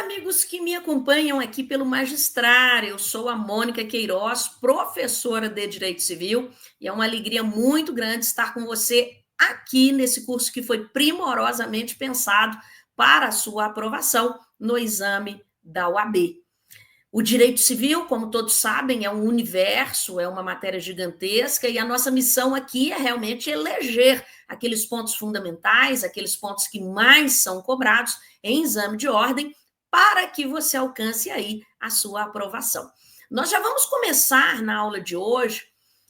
amigos que me acompanham aqui pelo Magistrar. Eu sou a Mônica Queiroz, professora de Direito Civil, e é uma alegria muito grande estar com você aqui nesse curso que foi primorosamente pensado para a sua aprovação no exame da OAB. O direito civil, como todos sabem, é um universo, é uma matéria gigantesca, e a nossa missão aqui é realmente eleger aqueles pontos fundamentais, aqueles pontos que mais são cobrados em exame de ordem, para que você alcance aí a sua aprovação. Nós já vamos começar na aula de hoje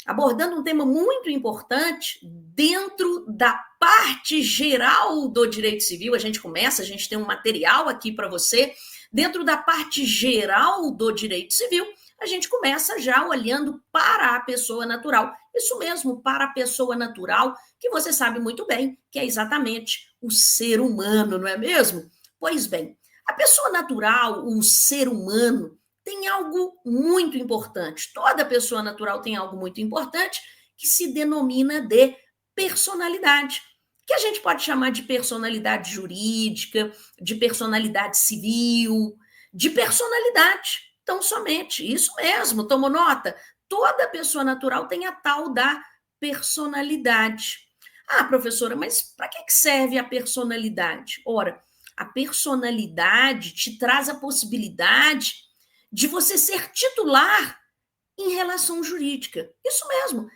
abordando um tema muito importante dentro da parte geral do direito civil. A gente tem um material aqui para você. Dentro da parte geral do direito civil, a gente começa já olhando para a pessoa natural. Isso mesmo, para a pessoa natural, que você sabe muito bem que é exatamente o ser humano, não é mesmo? Pois bem, a pessoa natural, o ser humano, tem algo muito importante. Toda pessoa natural tem algo muito importante que se denomina de personalidade, que a gente pode chamar de personalidade jurídica, de personalidade civil, de personalidade, tão somente. Isso mesmo, tomou nota? Toda pessoa natural tem a tal da personalidade. Ah, professora, mas para que serve a personalidade? Ora, a personalidade te traz a possibilidade de você ser titular em relação jurídica. Isso mesmo.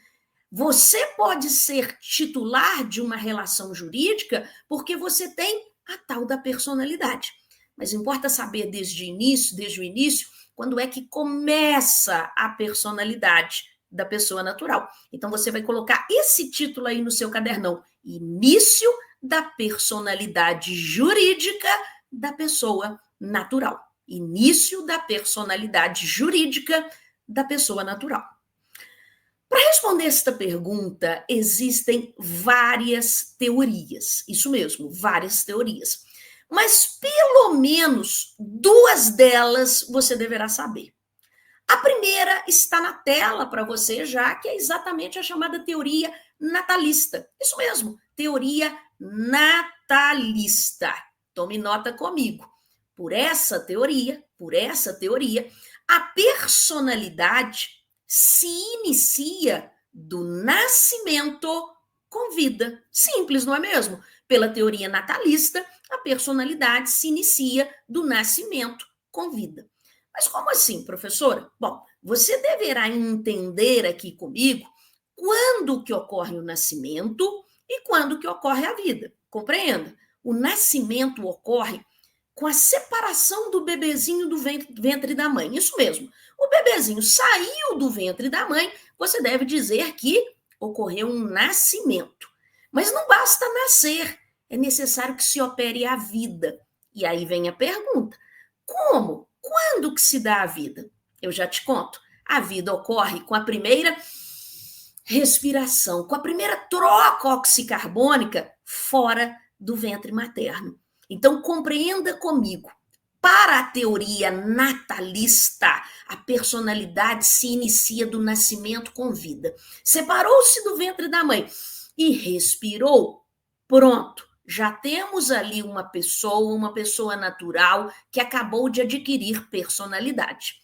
Você pode ser titular de uma relação jurídica porque você tem a tal da personalidade. Mas importa saber desde o início, quando é que começa a personalidade da pessoa natural. Então você vai colocar esse título aí no seu cadernão: início da personalidade jurídica da pessoa natural. Início da personalidade jurídica da pessoa natural. Para responder esta pergunta, existem várias teorias. Isso mesmo, várias teorias. Mas pelo menos duas delas você deverá saber. A primeira está na tela para você já, que é exatamente a chamada teoria natalista. Isso mesmo, teoria natalista. Tome nota comigo. Por essa teoria, a personalidade se inicia do nascimento com vida. Simples, não é mesmo? Pela teoria natalista, a personalidade se inicia do nascimento com vida. Mas como assim, professora? Bom, você deverá entender aqui comigo quando que ocorre o nascimento e quando que ocorre a vida. Compreenda? O nascimento ocorre com a separação do bebezinho do ventre da mãe. Isso mesmo. O bebezinho saiu do ventre da mãe, você deve dizer que ocorreu um nascimento. Mas não basta nascer, é necessário que se opere a vida. E aí vem a pergunta: como? Quando que se dá a vida? Eu já te conto. A vida ocorre com a primeira respiração, com a primeira troca oxicarbônica fora do ventre materno. Então, compreenda comigo. Para a teoria natalista, a personalidade se inicia do nascimento com vida. Separou-se do ventre da mãe e respirou. Pronto. Já temos ali uma pessoa natural que acabou de adquirir personalidade.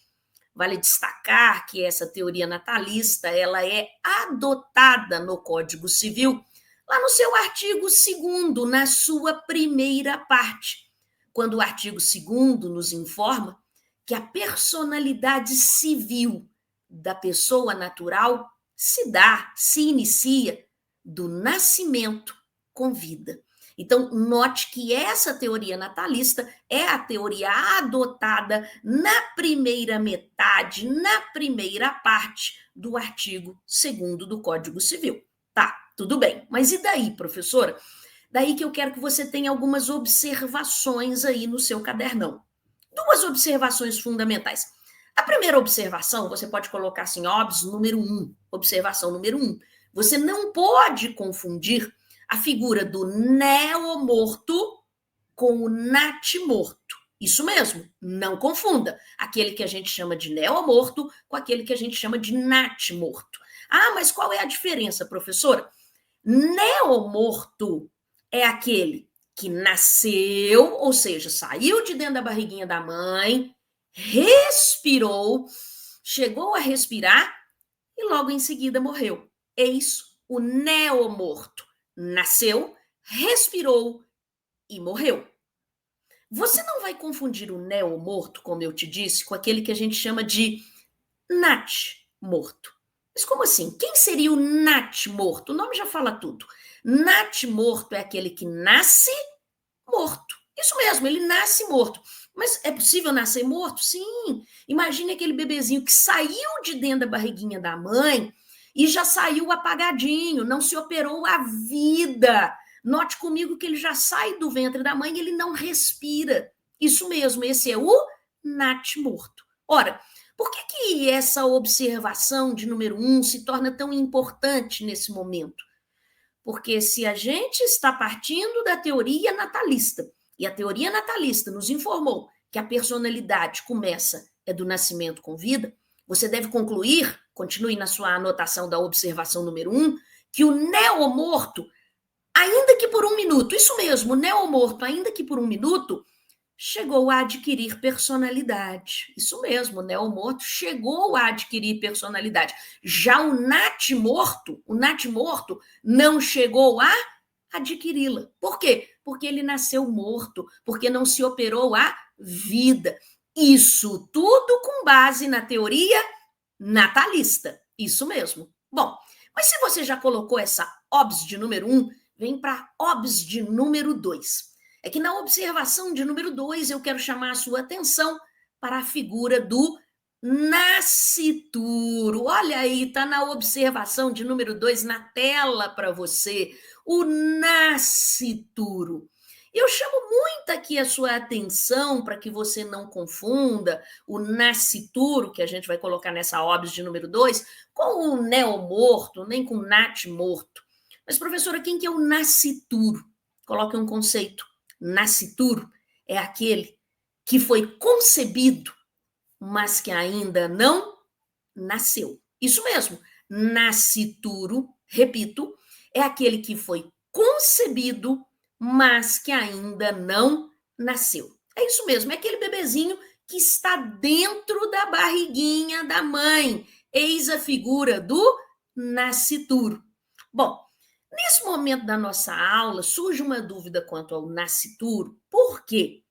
Vale destacar que essa teoria natalista ela é adotada no Código Civil, lá no seu artigo 2º, na sua primeira parte, quando o artigo 2º nos informa que a personalidade civil da pessoa natural se inicia do nascimento com vida. Então, note que essa teoria natalista é a teoria adotada na primeira metade, na primeira parte do artigo 2º do Código Civil. Tá, tudo bem. Mas e daí, professora? Daí que eu quero que você tenha algumas observações aí no seu cadernão. Duas observações fundamentais. A primeira observação, você pode colocar assim, óbvio, número 1. Observação número 1. Você não pode confundir a figura do neomorto com o natimorto. Isso mesmo, não confunda aquele que a gente chama de neomorto com aquele que a gente chama de natimorto. Ah, mas qual é a diferença, professora? Neomorto é aquele que nasceu, ou seja, saiu de dentro da barriguinha da mãe, respirou, chegou a respirar e logo em seguida morreu. Eis o neomorto. Nasceu, respirou e morreu. Você não vai confundir o neomorto, como eu te disse, com aquele que a gente chama de natimorto. Mas como assim? Quem seria o natimorto? O nome já fala tudo. Natimorto é aquele que nasce morto. Isso mesmo, ele nasce morto. Mas é possível nascer morto? Sim. Imagine aquele bebezinho que saiu de dentro da barriguinha da mãe e já saiu apagadinho, não se operou a vida. Note comigo que ele já sai do ventre da mãe e ele não respira. Isso mesmo, esse é o natimorto. Ora, por que essa observação de número 1 se torna tão importante nesse momento? Porque se a gente está partindo da teoria natalista, e a teoria natalista nos informou que a personalidade começa do nascimento com vida, você deve concluir, continue na sua anotação da observação número 1, que o neomorto, ainda que por um minuto, isso mesmo, o neomorto, ainda que por um minuto, chegou a adquirir personalidade. Isso mesmo, o neomorto chegou a adquirir personalidade. Já o natimorto não chegou a adquiri-la. Por quê? Porque ele nasceu morto, porque não se operou a vida. Isso tudo com base na teoria natalista. Isso mesmo. Bom, mas se você já colocou essa OBS de número 1, vem para OBS de número 2. É que na observação de número 2 eu quero chamar a sua atenção para a figura do nascituro. Olha aí, está na observação de número 2 na tela para você, o nascituro. Eu chamo muito aqui a sua atenção para que você não confunda o nascituro, que a gente vai colocar nessa OBS de número 2, com o neomorto, nem com o natimorto. Mas, professora, quem que é o nascituro? Coloque um conceito. Nascituro é aquele que foi concebido, mas que ainda não nasceu. Isso mesmo, nascituro, repito, é aquele que foi concebido, mas que ainda não nasceu. É isso mesmo, é aquele bebezinho que está dentro da barriguinha da mãe. Eis a figura do nascituro. Bom, nesse momento da nossa aula, surge uma dúvida quanto ao nascituro. Por quê?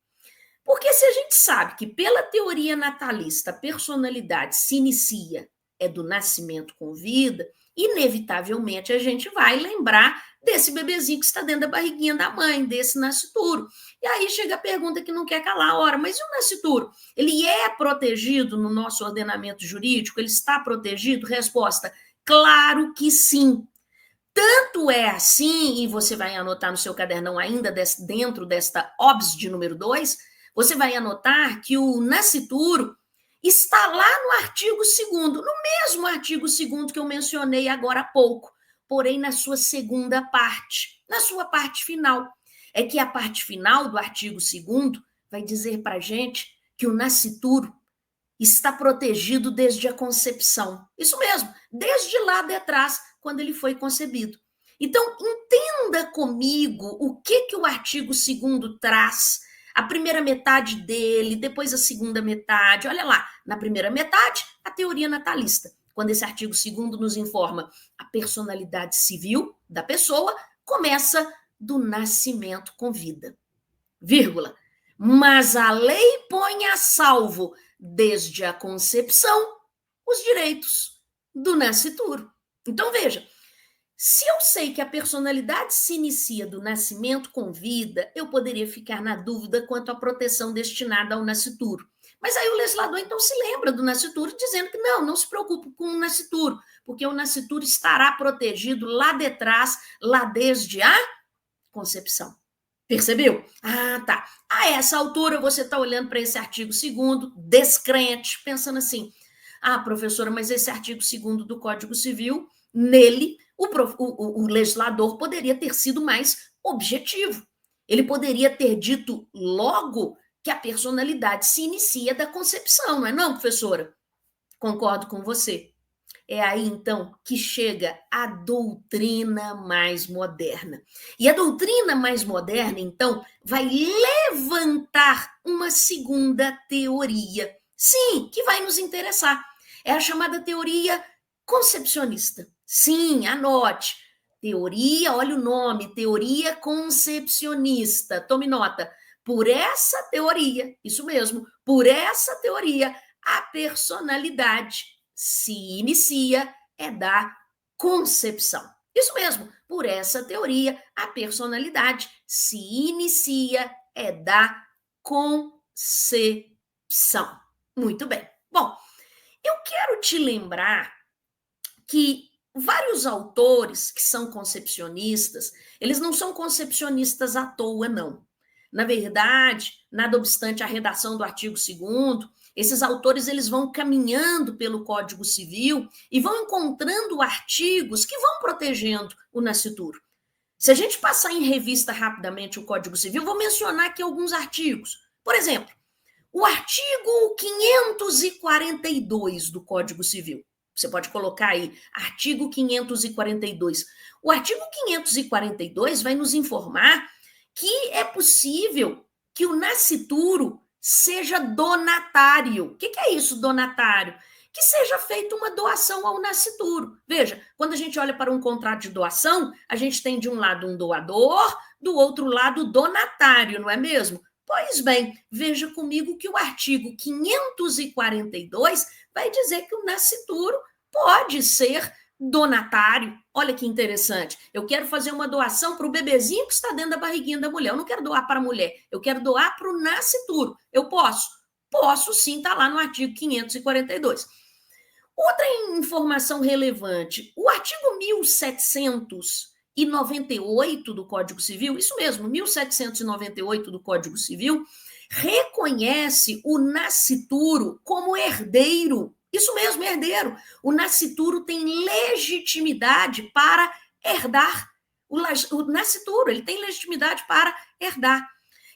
Porque se a gente sabe que pela teoria natalista a personalidade se inicia do nascimento com vida, inevitavelmente a gente vai lembrar desse bebezinho que está dentro da barriguinha da mãe, desse nascituro. E aí chega a pergunta que não quer calar, ora, mas e o nascituro? Ele é protegido no nosso ordenamento jurídico? Ele está protegido? Resposta, claro que sim. Tanto é assim, e você vai anotar no seu cadernão ainda dentro desta OBS de número 2, você vai anotar que o nascituro está lá no artigo 2º, no mesmo artigo 2º que eu mencionei agora há pouco, porém na sua segunda parte, na sua parte final. É que a parte final do artigo 2º vai dizer para a gente que o nascituro está protegido desde a concepção. Isso mesmo, desde lá de trás, quando ele foi concebido. Então, entenda comigo o que o artigo 2º traz, a primeira metade dele, depois a segunda metade. Olha lá, na primeira metade, a teoria natalista, quando esse artigo 2º nos informa a personalidade civil da pessoa, começa do nascimento com vida, vírgula. Mas a lei põe a salvo, desde a concepção, os direitos do nascituro. Então, veja, se eu sei que a personalidade se inicia do nascimento com vida, eu poderia ficar na dúvida quanto à proteção destinada ao nascituro. Mas aí o legislador, então, se lembra do nascituro, dizendo que não se preocupe com o nascituro, porque o nascituro estará protegido lá de trás, lá desde a concepção. Percebeu? Ah, tá. A essa altura, você está olhando para esse artigo 2º, descrente, pensando assim, professora, mas esse artigo 2º do Código Civil, nele, o legislador poderia ter sido mais objetivo. Ele poderia ter dito logo que a personalidade se inicia da concepção, não é não, professora? Concordo com você. É aí, então, que chega a doutrina mais moderna. E a doutrina mais moderna, então, vai levantar uma segunda teoria. Sim, que vai nos interessar. É a chamada teoria concepcionista. Sim, anote. Teoria, olha o nome, teoria concepcionista. Tome nota. Por essa teoria, isso mesmo, por essa teoria, a personalidade se inicia é da concepção. Isso mesmo, por essa teoria, a personalidade se inicia é da concepção. Muito bem. Bom, eu quero te lembrar que vários autores que são concepcionistas, eles não são concepcionistas à toa, não. Na verdade, nada obstante a redação do artigo 2º, esses autores eles vão caminhando pelo Código Civil e vão encontrando artigos que vão protegendo o nascituro. Se a gente passar em revista rapidamente o Código Civil, vou mencionar aqui alguns artigos. Por exemplo, o artigo 542 do Código Civil. Você pode colocar aí, artigo 542. O artigo 542 vai nos informar que é possível que o nascituro seja donatário. O que é isso, donatário? Que seja feita uma doação ao nascituro. Veja, quando a gente olha para um contrato de doação, a gente tem de um lado um doador, do outro lado o donatário, não é mesmo? Pois bem, veja comigo que o artigo 542 vai dizer que o nascituro pode ser donatário. Olha que interessante. Eu quero fazer uma doação para o bebezinho que está dentro da barriguinha da mulher. Eu não quero doar para a mulher, eu quero doar para o nascituro. Eu posso? Posso sim, está lá no artigo 542. Outra informação relevante, o artigo 1798 do Código Civil, isso mesmo, 1798 do Código Civil, reconhece o nascituro como herdeiro. Isso mesmo, herdeiro. O nascituro tem legitimidade para herdar. O nascituro, ele tem legitimidade para herdar.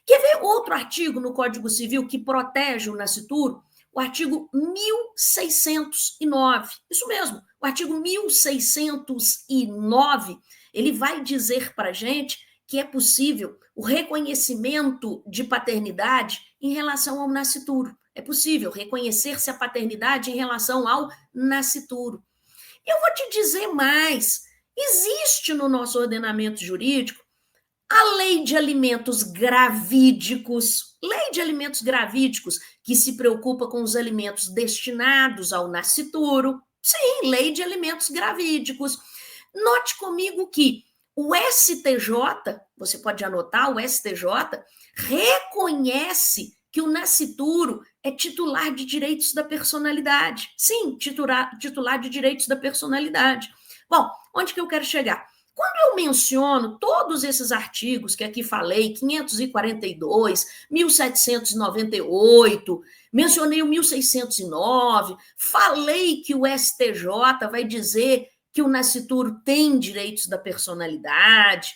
Quer ver outro artigo no Código Civil que protege o nascituro? O artigo 1609. Isso mesmo, o artigo 1609, ele vai dizer para a gente que é possível o reconhecimento de paternidade em relação ao nascituro. É possível reconhecer-se a paternidade em relação ao nascituro. Eu vou te dizer mais. Existe no nosso ordenamento jurídico a lei de alimentos gravídicos, que se preocupa com os alimentos destinados ao nascituro. Sim, lei de alimentos gravídicos. Note comigo que o STJ, você pode anotar, o STJ reconhece que o nascituro é titular de direitos da personalidade. Sim, titular de direitos da personalidade. Bom, onde que eu quero chegar? Quando eu menciono todos esses artigos que aqui falei, 542, 1798, mencionei o 1609, falei que o STJ vai dizer que o nascituro tem direitos da personalidade,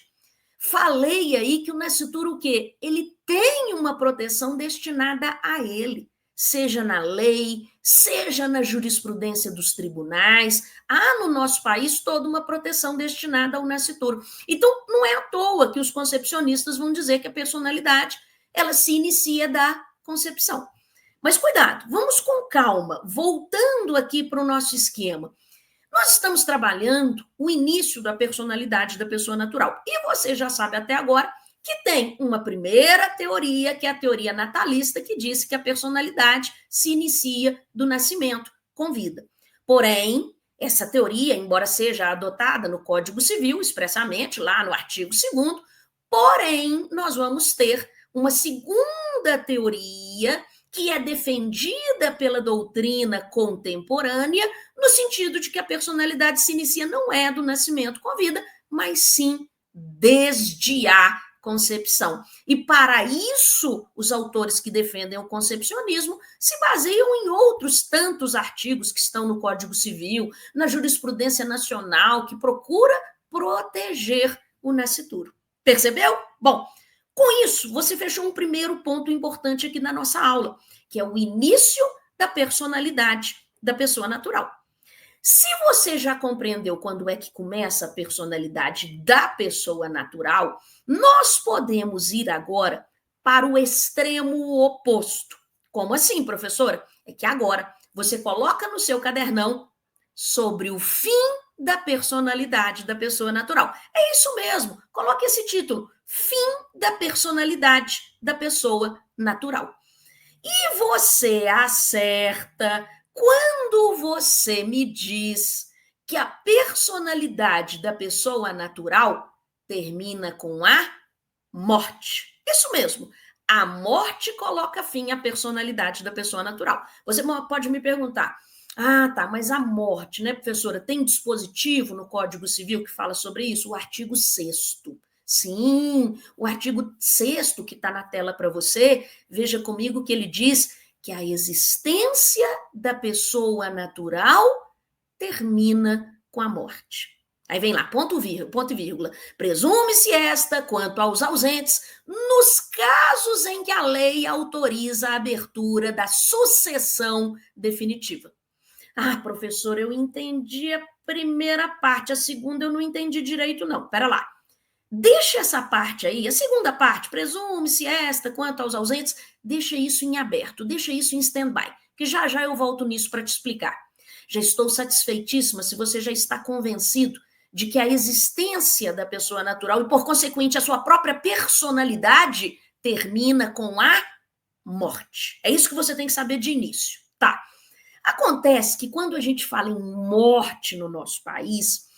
falei aí que o nascituro o quê? Ele tem uma proteção destinada a ele, seja na lei, seja na jurisprudência dos tribunais. Há no nosso país toda uma proteção destinada ao nascituro. Então, não é à toa que os concepcionistas vão dizer que a personalidade ela se inicia da concepção. Mas cuidado, vamos com calma, voltando aqui para o nosso esquema. Nós estamos trabalhando o início da personalidade da pessoa natural. E você já sabe até agora que tem uma primeira teoria, que é a teoria natalista, que diz que a personalidade se inicia do nascimento com vida. Porém, essa teoria, embora seja adotada no Código Civil, expressamente, lá no artigo 2º, porém, nós vamos ter uma segunda teoria que é defendida pela doutrina contemporânea, no sentido de que a personalidade se inicia não é do nascimento com vida, mas sim desde a concepção. E para isso, os autores que defendem o concepcionismo se baseiam em outros tantos artigos que estão no Código Civil, na jurisprudência nacional, que procura proteger o nascituro. Percebeu? Bom, com isso, você fechou um primeiro ponto importante aqui na nossa aula, que é o início da personalidade da pessoa natural. Se você já compreendeu quando é que começa a personalidade da pessoa natural, nós podemos ir agora para o extremo oposto. Como assim, professora? É que agora você coloca no seu cadernão sobre o fim da personalidade da pessoa natural. É isso mesmo, coloque esse título: Fim da personalidade da pessoa natural. E você acerta quando você me diz que a personalidade da pessoa natural termina com a morte. Isso mesmo. A morte coloca fim à personalidade da pessoa natural. Você pode me perguntar: ah, tá, mas a morte, né, professora, tem dispositivo no Código Civil que fala sobre isso? O artigo 6º. Sim, o artigo 6º que está na tela para você, veja comigo que ele diz que a existência da pessoa natural termina com a morte. Aí vem lá, ponto e vírgula. Presume-se esta, quanto aos ausentes, nos casos em que a lei autoriza a abertura da sucessão definitiva. Ah, professor, eu entendi a primeira parte, a segunda eu não entendi direito, não. Pera lá. Deixa essa parte aí, a segunda parte, presume-se esta, quanto aos ausentes, deixa isso em aberto, deixa isso em stand-by, que já já eu volto nisso para te explicar. Já estou satisfeitíssima se você já está convencido de que a existência da pessoa natural e, por consequente, a sua própria personalidade termina com a morte. É isso que você tem que saber de início. Tá. Acontece que quando a gente fala em morte no nosso país,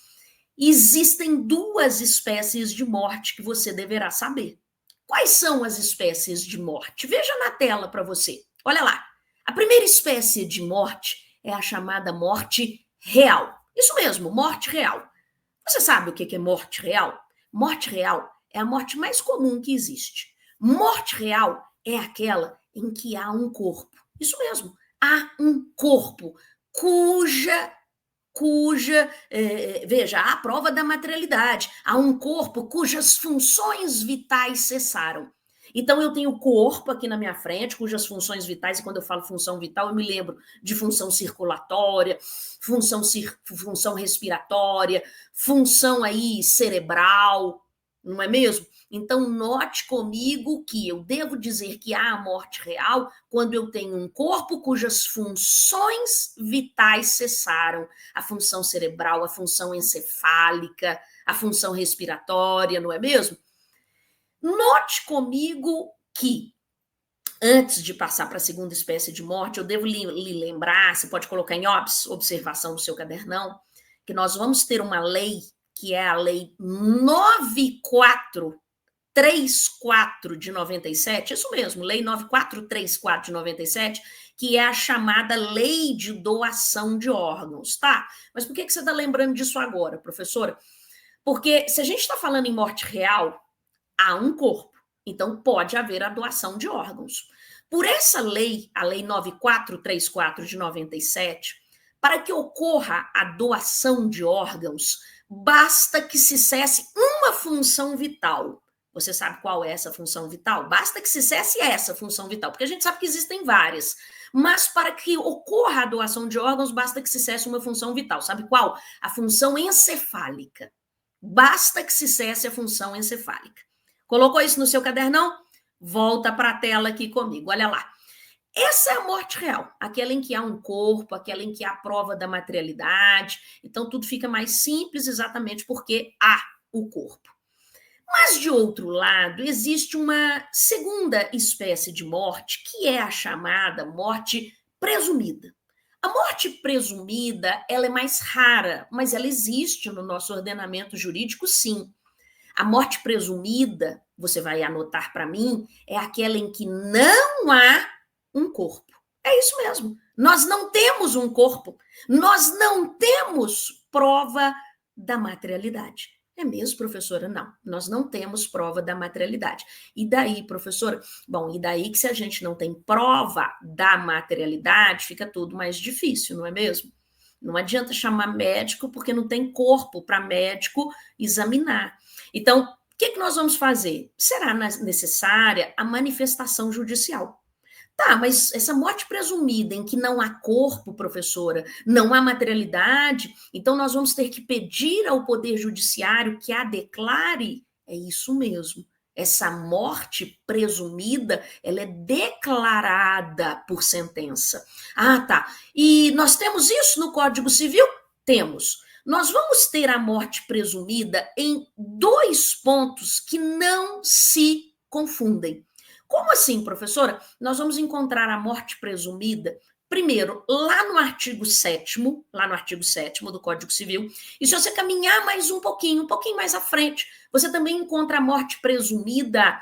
existem duas espécies de morte que você deverá saber. Quais são as espécies de morte? Veja na tela para você. Olha lá. A primeira espécie de morte é a chamada morte real. Isso mesmo, morte real. Você sabe o que é morte real? Morte real é a morte mais comum que existe. Morte real é aquela em que há um corpo. Isso mesmo, há um corpo veja, há a prova da materialidade, há um corpo cujas funções vitais cessaram. Então, eu tenho o corpo aqui na minha frente, cujas funções vitais, e quando eu falo função vital, eu me lembro de função circulatória, função respiratória, função aí cerebral, não é mesmo? Então, note comigo que eu devo dizer que há a morte real quando eu tenho um corpo cujas funções vitais cessaram. A função cerebral, a função encefálica, a função respiratória, não é mesmo? Note comigo que, antes de passar para a segunda espécie de morte, eu devo lhe lembrar, você pode colocar em observação no seu cadernão, que nós vamos ter uma lei, que é a Lei 9434 de 97, isso mesmo, Lei 9434 de 97, que é a chamada Lei de Doação de Órgãos, tá? Mas por que você está lembrando disso agora, professora? Porque se a gente está falando em morte real, há um corpo, então pode haver a doação de órgãos. Por essa lei, a Lei 9434 de 97, para que ocorra a doação de órgãos, basta que se cesse uma função vital. Você sabe qual é essa função vital? Basta que se cesse essa função vital, porque a gente sabe que existem várias. Mas para que ocorra a doação de órgãos, basta que se cesse uma função vital. Sabe qual? A função encefálica. Basta que se cesse a função encefálica. Colocou isso no seu cadernão? Volta para a tela aqui comigo. Olha lá. Essa é a morte real, aquela em que há um corpo, aquela em que há a prova da materialidade. Então, tudo fica mais simples exatamente porque há o corpo. Mas, de outro lado, existe uma segunda espécie de morte, que é a chamada morte presumida. A morte presumida, ela é mais rara, mas ela existe no nosso ordenamento jurídico, sim. A morte presumida, você vai anotar para mim, é aquela em que não há um corpo. É isso mesmo. Nós não temos um corpo. Nós não temos prova da materialidade. É mesmo, professora? Não, nós não temos prova da materialidade. E daí, professora? Bom, e daí que se a gente não tem prova da materialidade, fica tudo mais difícil, não é mesmo? Não adianta chamar médico porque não tem corpo para médico examinar. Então, o que nós vamos fazer? Será necessária a manifestação judicial. Tá, mas essa morte presumida em que não há corpo, professora, não há materialidade, então nós vamos ter que pedir ao Poder Judiciário que a declare? É isso mesmo. Essa morte presumida, ela é declarada por sentença. Ah, tá. E nós temos isso no Código Civil? Temos. Nós vamos ter a morte presumida em dois pontos que não se confundem. Como assim, professora? Nós vamos encontrar a morte presumida, primeiro, lá no artigo 7º, lá no artigo 7º do Código Civil, e se você caminhar mais um pouquinho mais à frente, você também encontra a morte presumida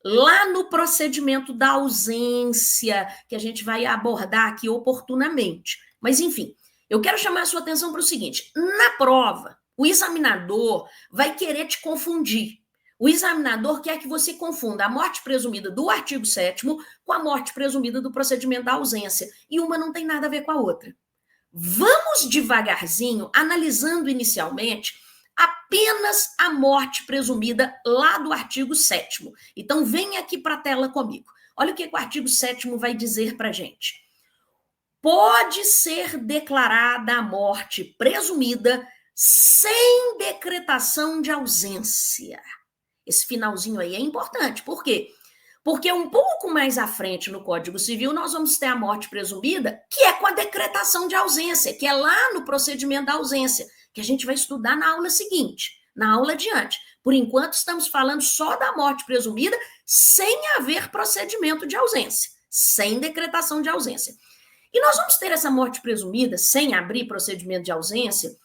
lá no procedimento da ausência, que a gente vai abordar aqui oportunamente. Mas, enfim, eu quero chamar a sua atenção para o seguinte: na prova, o examinador vai querer te confundir. O examinador quer que você confunda a morte presumida do artigo 7º com a morte presumida do procedimento da ausência. E uma não tem nada a ver com a outra. Vamos devagarzinho, analisando inicialmente apenas a morte presumida lá do artigo 7º. Então, vem aqui para a tela comigo. Olha o que o artigo 7º vai dizer para a gente. Pode ser declarada a morte presumida sem decretação de ausência. Esse finalzinho aí é importante. Por quê? Porque um pouco mais à frente no Código Civil nós vamos ter a morte presumida, que é com a decretação de ausência, que é lá no procedimento da ausência, que a gente vai estudar na aula seguinte, na aula adiante. Por enquanto estamos falando só da morte presumida sem haver procedimento de ausência, sem decretação de ausência. E nós vamos ter essa morte presumida sem abrir procedimento de ausência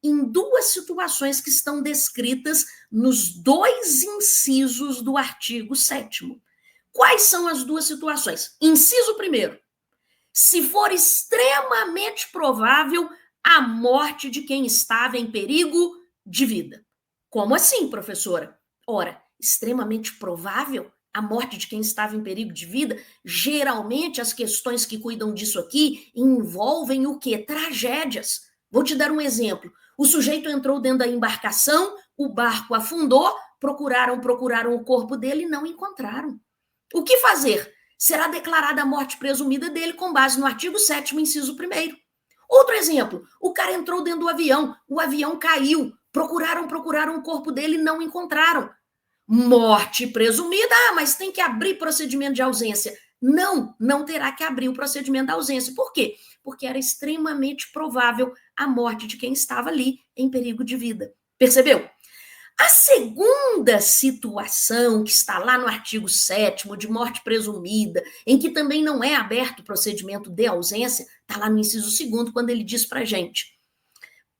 em duas situações que estão descritas nos dois incisos do artigo 7º. Quais são as duas situações? Inciso primeiro, se for extremamente provável a morte de quem estava em perigo de vida. Como assim, professora? Ora, extremamente provável a morte de quem estava em perigo de vida? Geralmente as questões que cuidam disso aqui envolvem o quê? Tragédias. Vou te dar um exemplo. O sujeito entrou dentro da embarcação, o barco afundou, procuraram o corpo dele e não encontraram. O que fazer? Será declarada a morte presumida dele com base no artigo 7º, inciso 1º. Outro exemplo, o cara entrou dentro do avião, o avião caiu, procuraram o corpo dele e não encontraram. Morte presumida, mas tem que abrir procedimento de ausência. Não terá que abrir o procedimento da ausência. Por quê? Porque era extremamente provável a morte de quem estava ali em perigo de vida. Percebeu? A segunda situação, que está lá no artigo 7º, de morte presumida, em que também não é aberto o procedimento de ausência, está lá no inciso 2º, quando ele diz para a gente: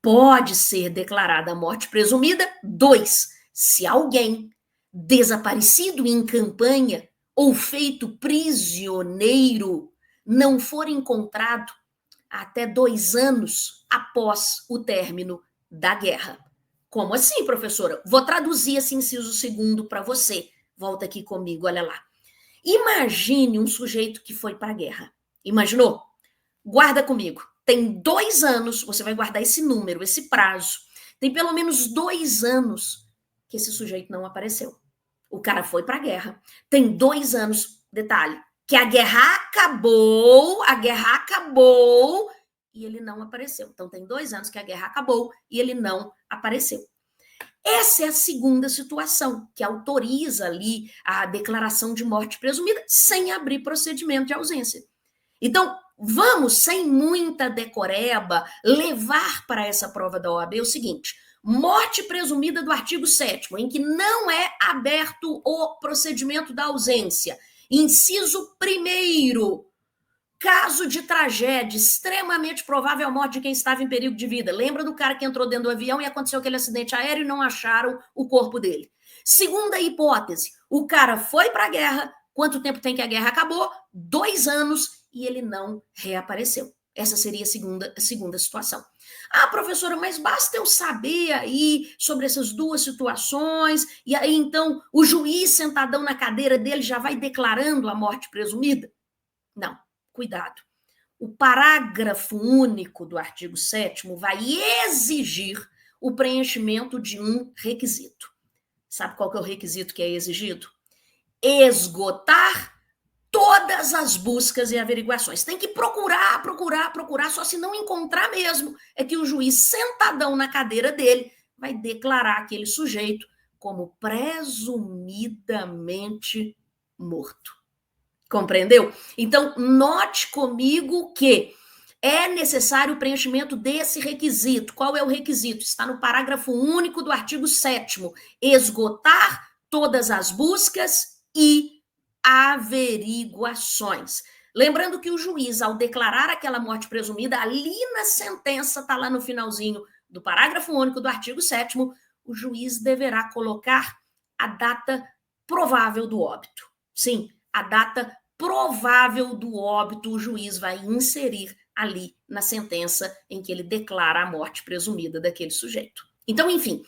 pode ser declarada a morte presumida, 2, se alguém desaparecido em campanha ou feito prisioneiro não for encontrado até 2 anos após o término da guerra. Como assim, professora? Vou traduzir esse inciso 2º para você. Volta aqui comigo, olha lá. Imagine um sujeito que foi para a guerra. Imaginou? Guarda comigo. Tem 2 anos, você vai guardar esse número, esse prazo. Tem pelo menos 2 anos que esse sujeito não apareceu. O cara foi para a guerra. Tem 2 anos, detalhe, que a guerra acabou e ele não apareceu. Então, tem 2 anos que a guerra acabou e ele não apareceu. Essa é a segunda situação, que autoriza ali a declaração de morte presumida sem abrir procedimento de ausência. Então, vamos, sem muita decoreba, levar para essa prova da OAB o seguinte: morte presumida do artigo 7º, em que não é aberto o procedimento da ausência. Inciso 1º, caso de tragédia, extremamente provável a morte de quem estava em perigo de vida. Lembra do cara que entrou dentro do avião e aconteceu aquele acidente aéreo e não acharam o corpo dele. Segunda hipótese, o cara foi para a guerra. Quanto tempo tem que a guerra acabou? 2 anos e ele não reapareceu. Essa seria a segunda situação. Ah, professora, mas basta eu saber aí sobre essas duas situações e aí então o juiz sentadão na cadeira dele já vai declarando a morte presumida? Não. Cuidado. O parágrafo único do artigo 7º vai exigir o preenchimento de um requisito. Sabe qual que é o requisito que é exigido? Esgotar toda todas as buscas e averiguações. Tem que procurar, procurar, procurar, só se não encontrar mesmo, é que o juiz, sentadão na cadeira dele, vai declarar aquele sujeito como presumidamente morto. Compreendeu? Então, note comigo que é necessário o preenchimento desse requisito. Qual é o requisito? Está no parágrafo único do artigo 7º. Esgotar todas as buscas e averiguações. Lembrando que o juiz, ao declarar aquela morte presumida, ali na sentença, está lá no finalzinho do parágrafo único do artigo 7º, o juiz deverá colocar a data provável do óbito. Sim, a data provável do óbito o juiz vai inserir ali na sentença em que ele declara a morte presumida daquele sujeito. Então, enfim,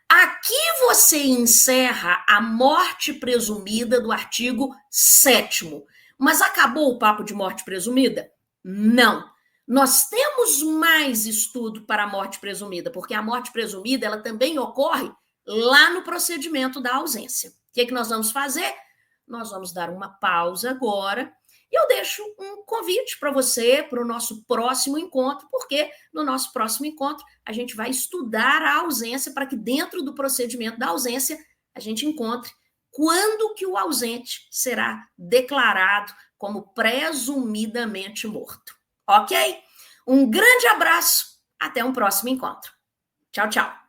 aqui você encerra a morte presumida do artigo 7º. Mas acabou o papo de morte presumida? Não. Nós temos mais estudo para a morte presumida, porque a morte presumida ela também ocorre lá no procedimento da ausência. O que é que nós vamos fazer? Nós vamos dar uma pausa agora e eu deixo um convite para você para o nosso próximo encontro, porque no nosso próximo encontro a gente vai estudar a ausência para que dentro do procedimento da ausência a gente encontre quando que o ausente será declarado como presumidamente morto. Ok? Um grande abraço, até um próximo encontro. Tchau, tchau.